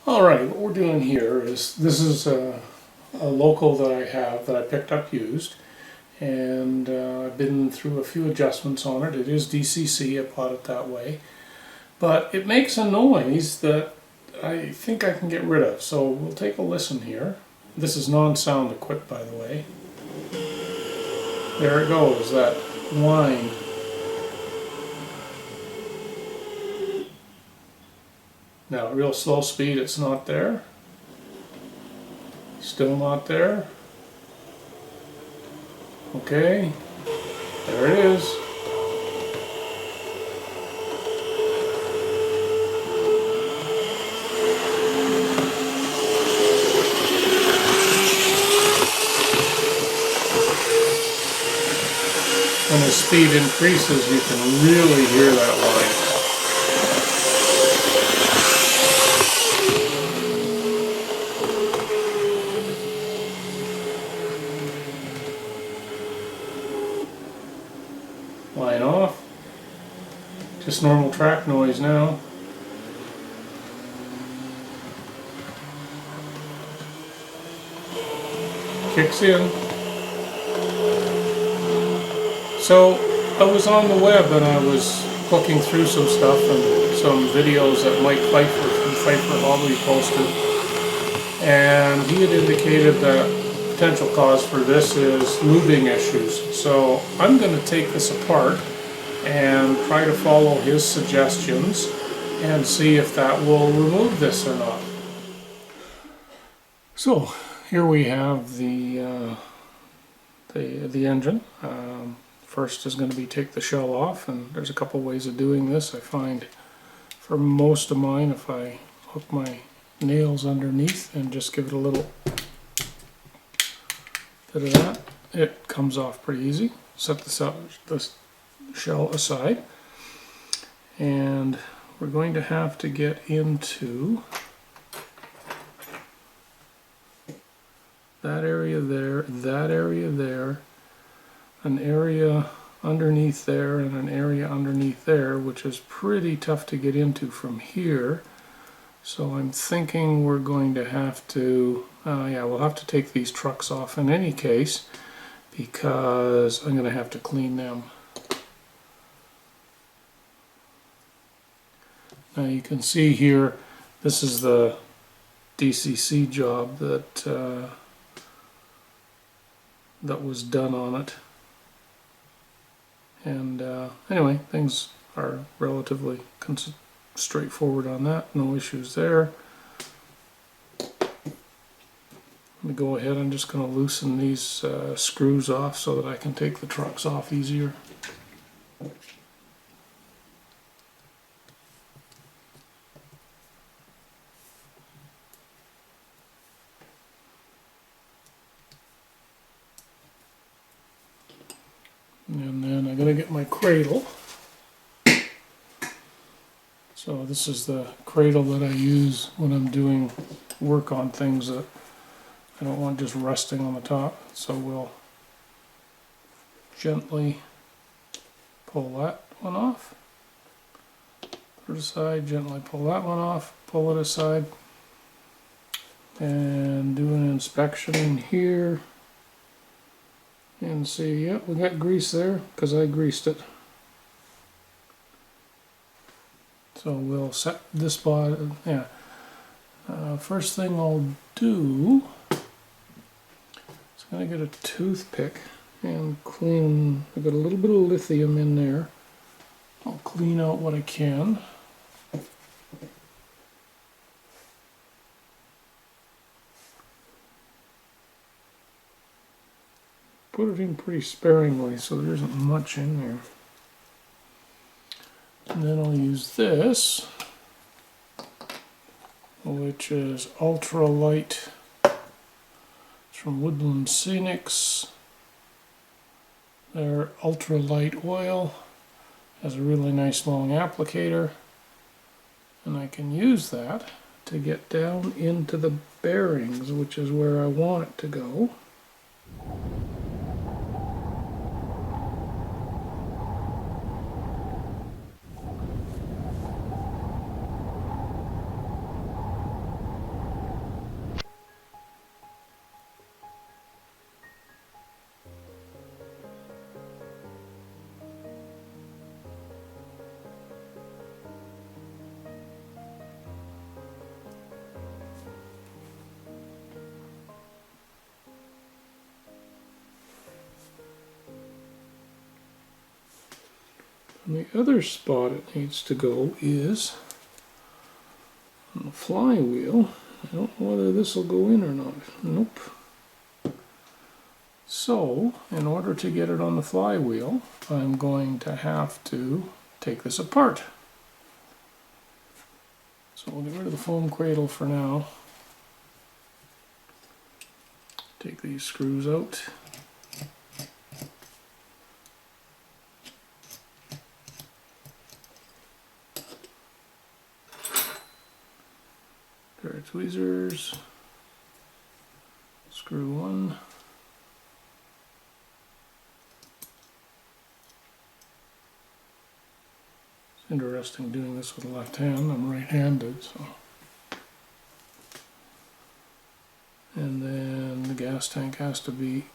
Alright, what we're doing here is, this is a local that I have that I picked up used, and I've been through a few adjustments on it. It is DCC, I bought it that way, but it makes a noise that I think I can get rid of, so we'll take a listen here. This is non-sound equipped, by the way. There it goes, that whine. Now, real slow speed, it's not there. Still not there. Okay, there it is. When the speed increases, you can really hear that whine. Line off. Just normal track noise now. Kicks in. So I was on the web and I was looking through some stuff and some videos that Mike Pfeiffer from Pfeiffer Hobby posted, and he had indicated that potential cause for this is lubing issues. So I'm going to take this apart and try to follow his suggestions and see if that will remove this or not. So here we have the engine. First is going to be take the shell off, and there's a couple ways of doing this. I find for most of mine, if I hook my nails underneath and just give it a little bit of that, it comes off pretty easy. Set this shell aside, and we're going to have to get into that area there, that area there, an area underneath there, and an area underneath there, which is pretty tough to get into from here. So I'm thinking we're going to have to, yeah, we'll have to take these trucks off in any case, because I'm going to have to clean them. Now you can see here, this is the DCC job that that was done on it. And anyway, things are relatively straightforward on that, no issues there. Let me go ahead, I'm just going to loosen these screws off so that I can take the trucks off easier. And then I'm going to get my cradle. So this is the cradle that I use when I'm doing work on things that I don't want just resting on the top. So we'll gently pull that one off, put it aside, gently pull that one off, pull it aside, and do an inspection in here. And see, yeah, we got grease there because I greased it. So we'll set this bottom, yeah. First thing I'll do is I'm going to get a toothpick and clean. I've got a little bit of lithium in there. I'll clean out what I can. Put it in pretty sparingly so there isn't much in there. And then I'll use this, which is ultra light. It's from Woodland Scenics. Their ultra light oil has a really nice long applicator, and I can use that to get down into the bearings, which is where I want it to go. And the other spot it needs to go is on the flywheel. I don't know whether this will go in or not. Nope. So, in order to get it on the flywheel, I'm going to have to take this apart. So we'll get rid of the foam cradle for now. Take these screws out. Pair of tweezers. Screw one. It's interesting doing this with the left hand. I'm right-handed, so. And then the gas tank has to be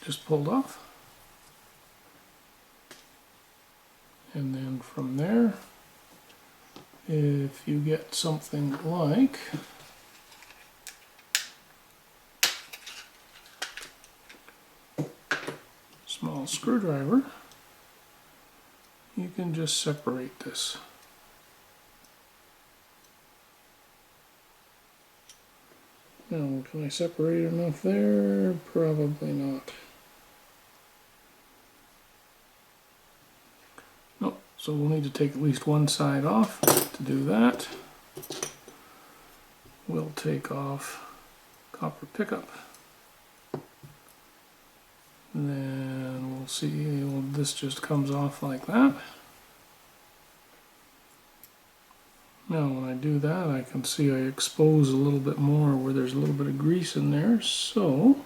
just pulled off. And then from there, if you get something like small screwdriver, you can just separate this. Now, can I separate enough there? Probably not. No, so we'll need to take at least one side off. To do that, we'll take off copper pickup. And then we'll see, this just comes off like that. Now when I do that, I can see I expose a little bit more where there's a little bit of grease in there, so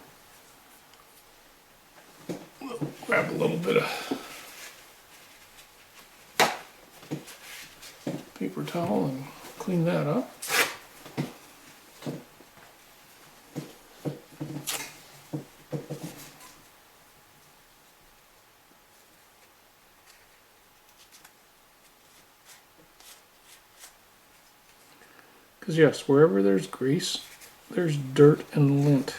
we'll grab a little bit of paper towel and clean that up. Because yes, wherever there's grease, there's dirt and lint.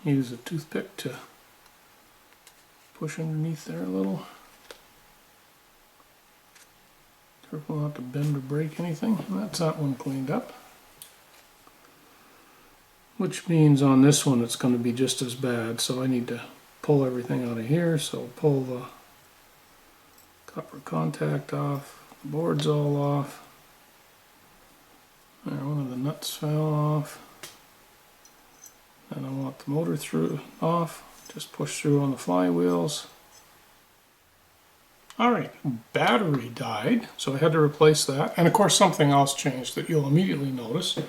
Use a toothpick to push underneath there a little. Careful not to bend or break anything. That's that one cleaned up. Which means on this one it's going to be just as bad, so I need to pull everything out of here. So pull the copper contact off, the board's all off. There, one of the nuts fell off. And I want the motor through off, just push through on the flywheels. Alright, battery died, so I had to replace that. And of course something else changed that you'll immediately notice.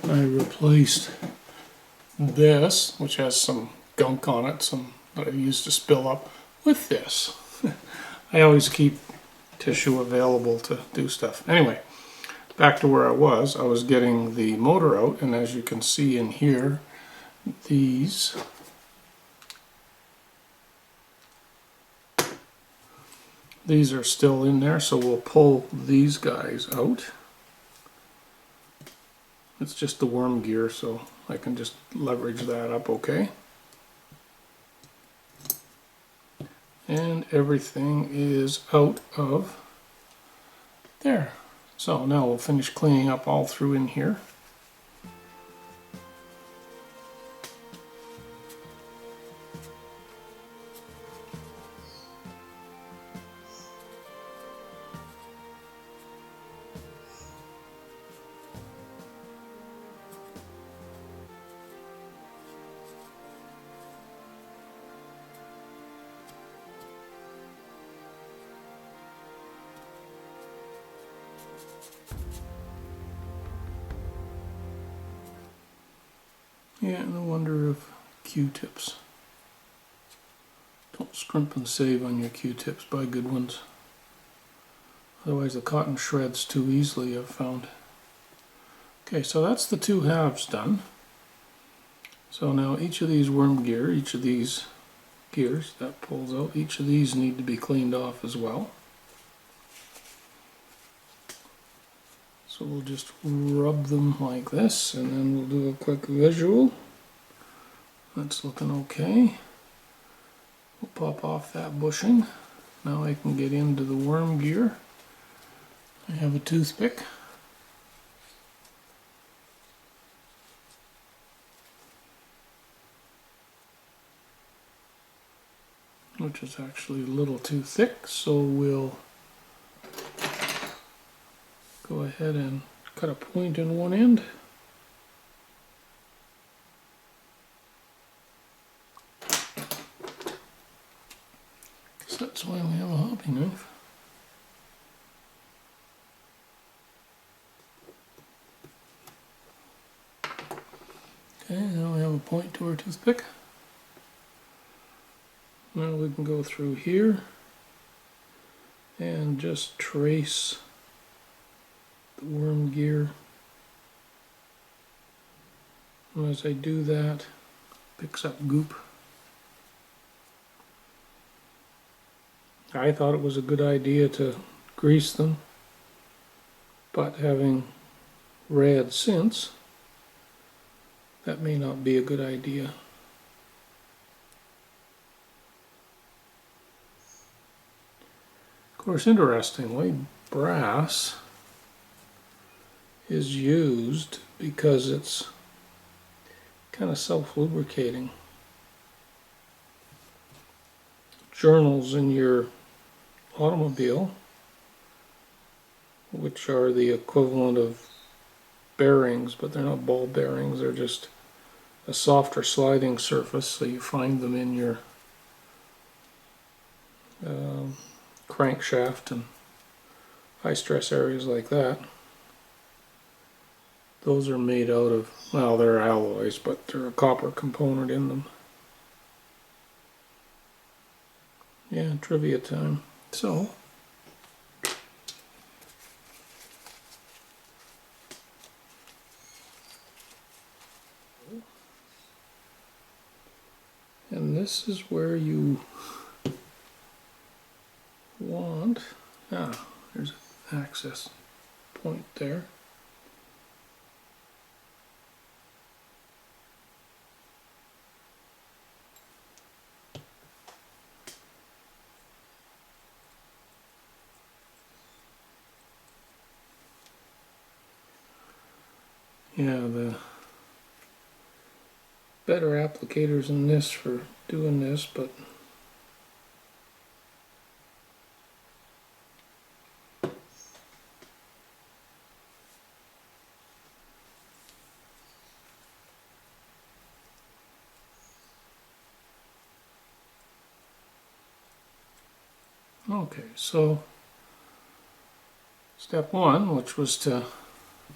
I replaced this, which has some gunk on it, some that I used to spill up, with this. I always keep tissue available to do stuff. Anyway, back to where I was getting the motor out, and as you can see in here, these are still in there, so we'll pull these guys out. It's just the worm gear, so I can just leverage that up okay. And everything is out of there. So now we'll finish cleaning up all through in here. Yeah, no wonder of Q-tips. Don't scrimp and save on your Q-tips, buy good ones. Otherwise the cotton shreds too easily, I've found. Okay, so that's the two halves done. So now each of these worm gear, each of these gears that pulls out, each of these need to be cleaned off as well. So we'll just rub them like this, and then we'll do a quick visual. That's looking okay. We'll pop off that bushing. Now I can get into the worm gear. I have a toothpick. Which is actually a little too thick, so we'll go ahead and cut a point in one end. So that's why we have a hobby knife. Okay, now we have a point to our toothpick. Now we can go through here and just trace the worm gear. And as I do that, it picks up goop. I thought it was a good idea to grease them, but having read since, that may not be a good idea. Of course, interestingly, brass is used because it's kind of self-lubricating. Journals in your automobile, which are the equivalent of bearings, but they're not ball bearings, they're just a softer sliding surface, so you find them in your crankshaft and high stress areas like that. Those are made out of, well, they're alloys, but they're a copper component in them. Yeah, trivia time. So, and this is where you want, there's an access point there. Yeah, the better applicators than this for doing this, but okay, so step one, which was to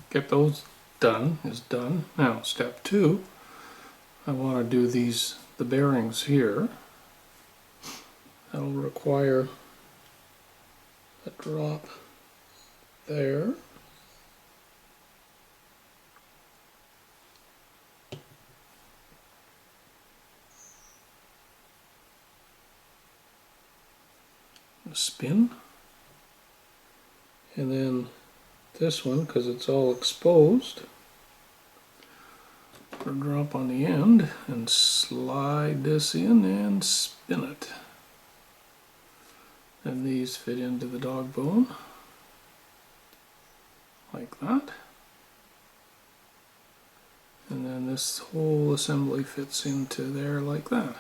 get those done, is done. Now step two, I want to do the bearings here. That'll require a drop there. A spin. And then this one, because it's all exposed, put a drop on the end and slide this in and spin it. And these fit into the dog bone like that. And then this whole assembly fits into there like that.